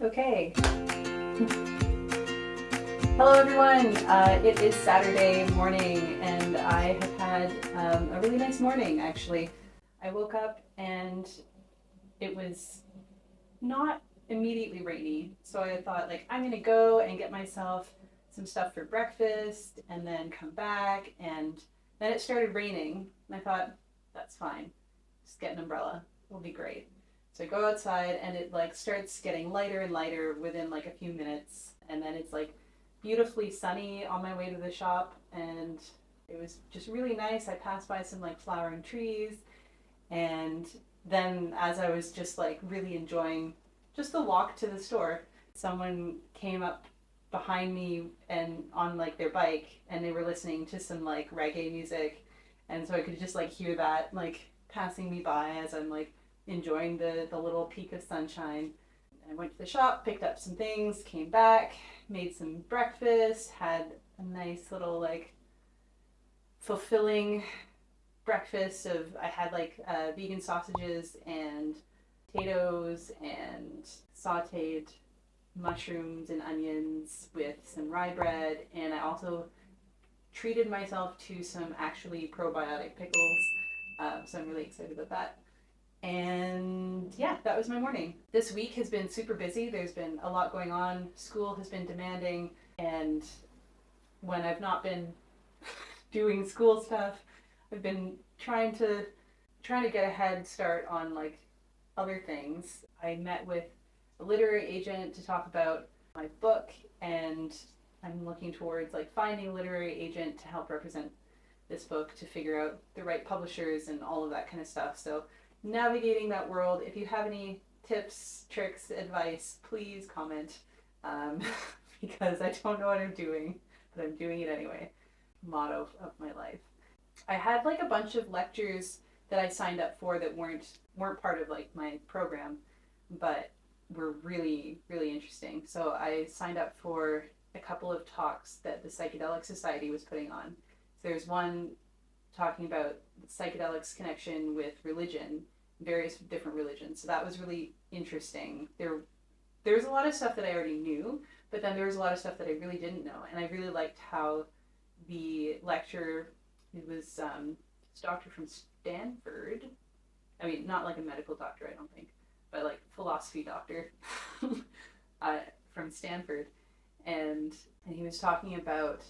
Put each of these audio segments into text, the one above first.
Okay. Hello, everyone. It is Saturday morning, and I have had a really nice morning, actually. I woke up and it was not immediately rainy, so I thought, like, I'm gonna go and get myself some stuff for breakfast and then come back, and then it started raining, and I thought, that's fine. Just get an umbrella. It'll be great. So I go outside and it like starts getting lighter and lighter within like a few minutes, and then it's like beautifully sunny on my way to the shop, and it was just really nice. I passed by some like flowering trees, and then as I was just like really enjoying just the walk to the store, someone came up behind me and on like their bike, and they were listening to some like reggae music, and so I could just like hear that like passing me by as I'm like enjoying the little peak of sunshine. I went to the shop, picked up some things, came back, made some breakfast, had a nice little like fulfilling breakfast of I had like vegan sausages and potatoes and sautéed mushrooms and onions with some rye bread, and I also treated myself to some actually probiotic pickles. So I'm really excited about that. And yeah, that was my morning. This week has been super busy. There's been a lot going on. School has been demanding, and when I've not been doing school stuff, I've been trying to get a head start on like other things. I met with a literary agent to talk about my book, and I'm looking towards like finding a literary agent to help represent this book, to figure out the right publishers and all of that kind of stuff. So navigating that world. If you have any tips, tricks, advice, please comment, um, because I don't know what I'm doing, but I'm doing it anyway. Motto of my life. I had like a bunch of lectures that I signed up for that weren't part of like my program, but were really really interesting. So I signed up for a couple of talks that the Psychedelic Society was putting on. So there's one talking about psychedelics connection with religion, various different religions. So that was really interesting. There's a lot of stuff that I already knew, but then there was a lot of stuff that I really didn't know, and I really liked how the lecture, it was this doctor from Stanford. I mean, not like a medical doctor, I don't think, but like philosophy doctor uh, from Stanford, and he was talking about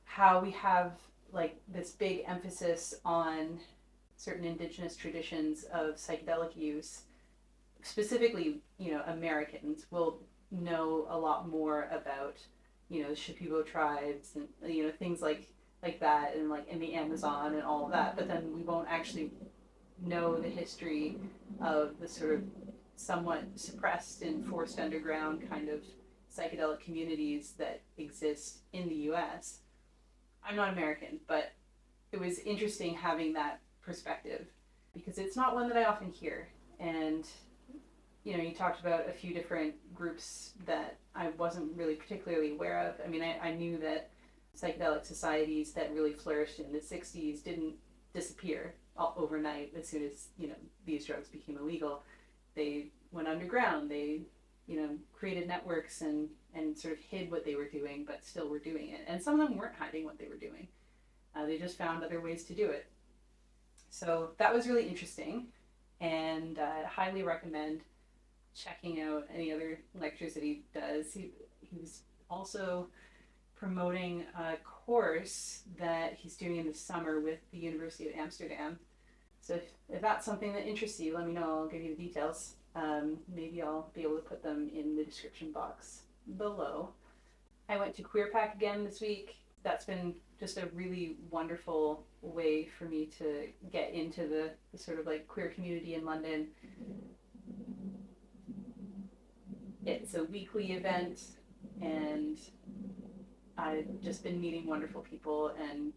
how we have like this big emphasis on certain indigenous traditions of psychedelic use. Specifically, Americans will know a lot more about, the Shipibo tribes and things like that, and like in the Amazon and all of that. But then we won't actually know the history of the sort of somewhat suppressed and forced underground kind of psychedelic communities that exist in the U.S. I'm not American, but it was interesting having that perspective because it's not one that I often hear. And you talked about a few different groups that I wasn't really particularly aware of. I mean, I knew that psychedelic societies that really flourished in the 60s didn't disappear overnight as soon as, these drugs became illegal. They went underground. They, created networks and sort of hid what they were doing, but still were doing it. And some of them weren't hiding what they were doing. They just found other ways to do it. So that was really interesting, and I highly recommend checking out any other lectures that he does. He was also promoting a course that he's doing in the summer with the University of Amsterdam. So if that's something that interests you, let me know. I'll give you the details. Maybe I'll be able to put them in the description box below. I went to Queer Pack again this week. That's been just a really wonderful way for me to get into the sort of like queer community in London. It's a weekly event, and I've just been meeting wonderful people, and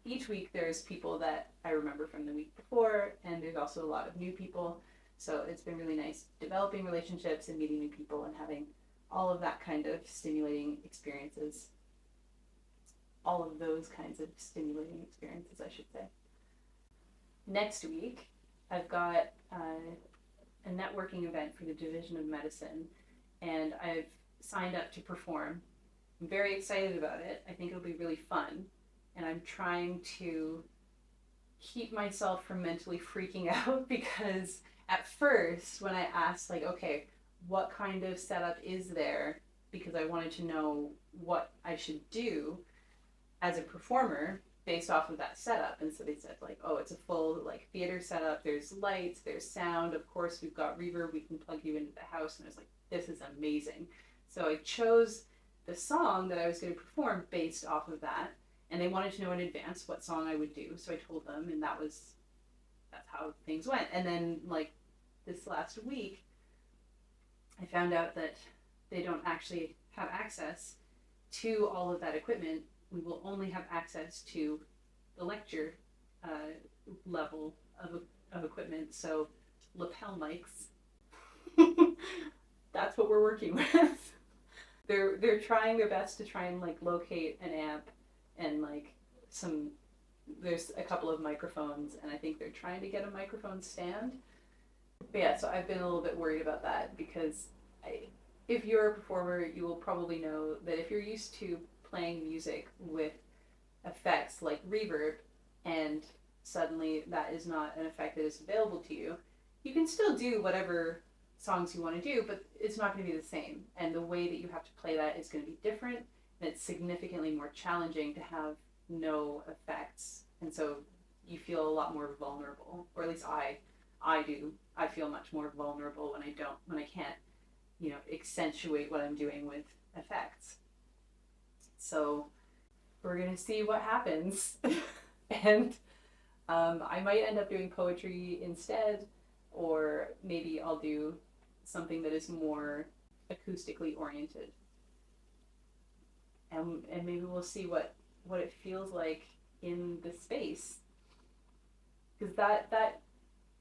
each week there's people that I remember from the week before, and there's also a lot of new people. So it's been really nice developing relationships and meeting new people and having all of that kind of stimulating experiences. All of those kinds of stimulating experiences, I should say. Next week, I've got a networking event for the Division of Medicine, and I've signed up to perform. I'm very excited about it. I think it'll be really fun, and I'm trying to keep myself from mentally freaking out because at first when I asked like, okay, what kind of setup is there, because I wanted to know what I should do as a performer based off of that setup. And so they said like, oh, it's a full like theater setup, there's lights, there's sound, of course we've got reverb, we can plug you into the house. And I was like, this is amazing. So I chose the song that I was going to perform based off of that, and they wanted to know in advance what song I would do. So I told them, and that's how things went. And then like this last week, I found out that they don't actually have access to all of that equipment. We will only have access to the lecture level of equipment. So lapel mics. That's what we're working with. They're trying their best to try and like locate an amp and like there's a couple of microphones, and I think they're trying to get a microphone stand. But yeah, so I've been a little bit worried about that because if you're a performer, you will probably know that if you're used to playing music with effects like reverb, and suddenly that is not an effect that is available to you, you can still do whatever songs you want to do, but it's not going to be the same. And the way that you have to play that is going to be different, and it's significantly more challenging to have no effects. And so you feel a lot more vulnerable, or at least I do. I feel much more vulnerable when I can't, accentuate what I'm doing with effects. So we're gonna see what happens. And I might end up doing poetry instead, or maybe I'll do something that is more acoustically oriented. And maybe we'll see what it feels like in the space. Because that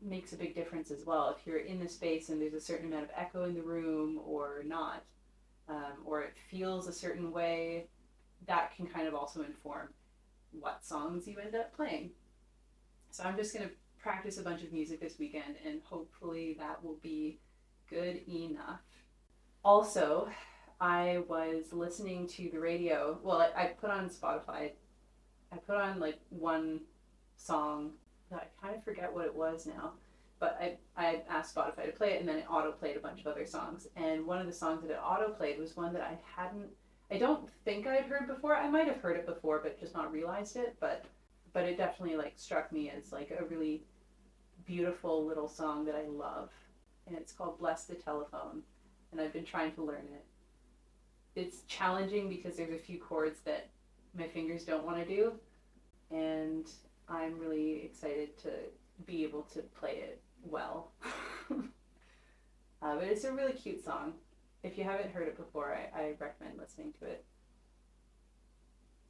makes a big difference as well. If you're in the space and there's a certain amount of echo in the room or not, or it feels a certain way, that can kind of also inform what songs you end up playing. So I'm just going to practice a bunch of music this weekend, and hopefully that will be good enough. Also, I was listening to the radio. Well, I put on Spotify. I put on like one song that I kind of forget what it was now, but I asked Spotify to play it, and then it auto-played a bunch of other songs. And one of the songs that it auto-played was one that I don't think I'd heard before. I might have heard it before, but just not realized it. But it definitely like struck me as like a really beautiful little song that I love. And it's called Bless the Telephone. And I've been trying to learn it. It's challenging because there's a few chords that my fingers don't want to do. And I'm really excited to be able to play it well. But it's a really cute song. If you haven't heard it before, I recommend listening to it.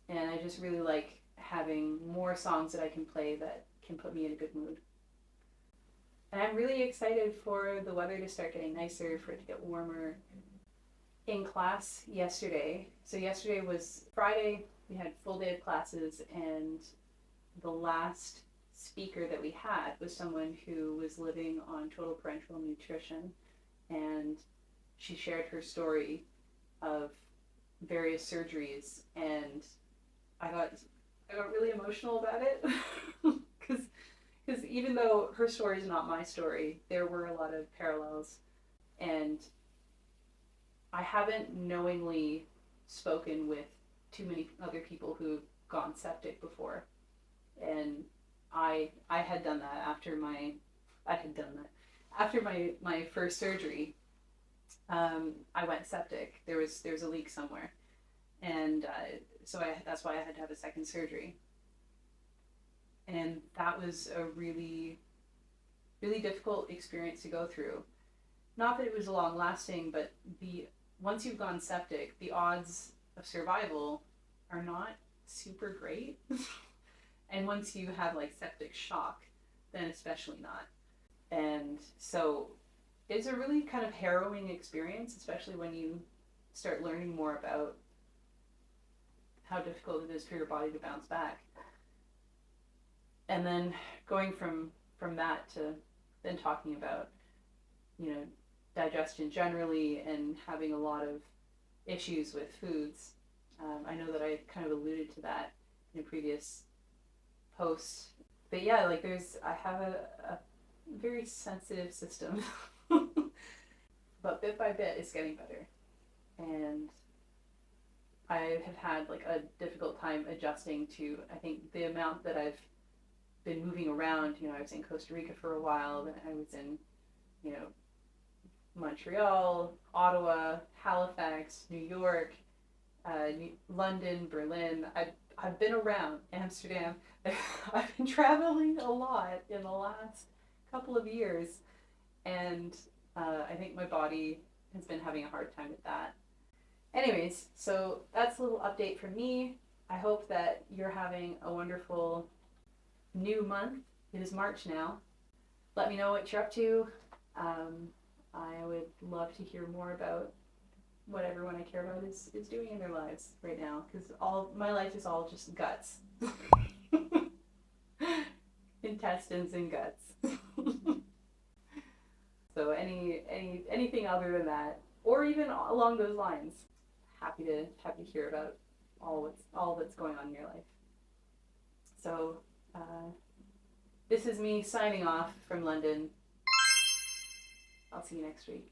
And I just really like having more songs that I can play that can put me in a good mood. And I'm really excited for the weather to start getting nicer, for it to get warmer. In class yesterday, so yesterday was Friday, we had full day of classes, and the last speaker that we had was someone who was living on total parenteral nutrition, and she shared her story of various surgeries, and I got really emotional about it because even though her story is not my story, there were a lot of parallels, and I haven't knowingly spoken with too many other people who've gone septic before, and I had done that after my first surgery. I went septic. There was a leak somewhere, and so that's why I had to have a second surgery. And that was a really, really difficult experience to go through. Not that it was long lasting, but once you've gone septic, the odds of survival are not super great. And once you have like septic shock, then especially not. And so it's a really kind of harrowing experience, especially when you start learning more about how difficult it is for your body to bounce back. And then going from that to then talking about, digestion generally and having a lot of issues with foods. I know that I kind of alluded to that in a previous post. But yeah, like I have a very sensitive system. But bit by bit, it's getting better. And I have had like a difficult time adjusting to, I think, the amount that I've been moving around. You know, I was in Costa Rica for a while, then I was in, you know, Montreal, Ottawa, Halifax, New York, London, Berlin. I've been around Amsterdam. I've been traveling a lot in the last couple of years, and I think my body has been having a hard time with that. Anyways, so that's a little update from me. I hope that you're having a wonderful new month. It is March now. Let me know what you're up to. I would love to hear more about what everyone I care about is doing in their lives right now, because all my life is all just guts. Intestines and guts. So anything other than that, or even along those lines, happy to hear about all that's going on in your life. So this is me signing off from London. I'll see you next week.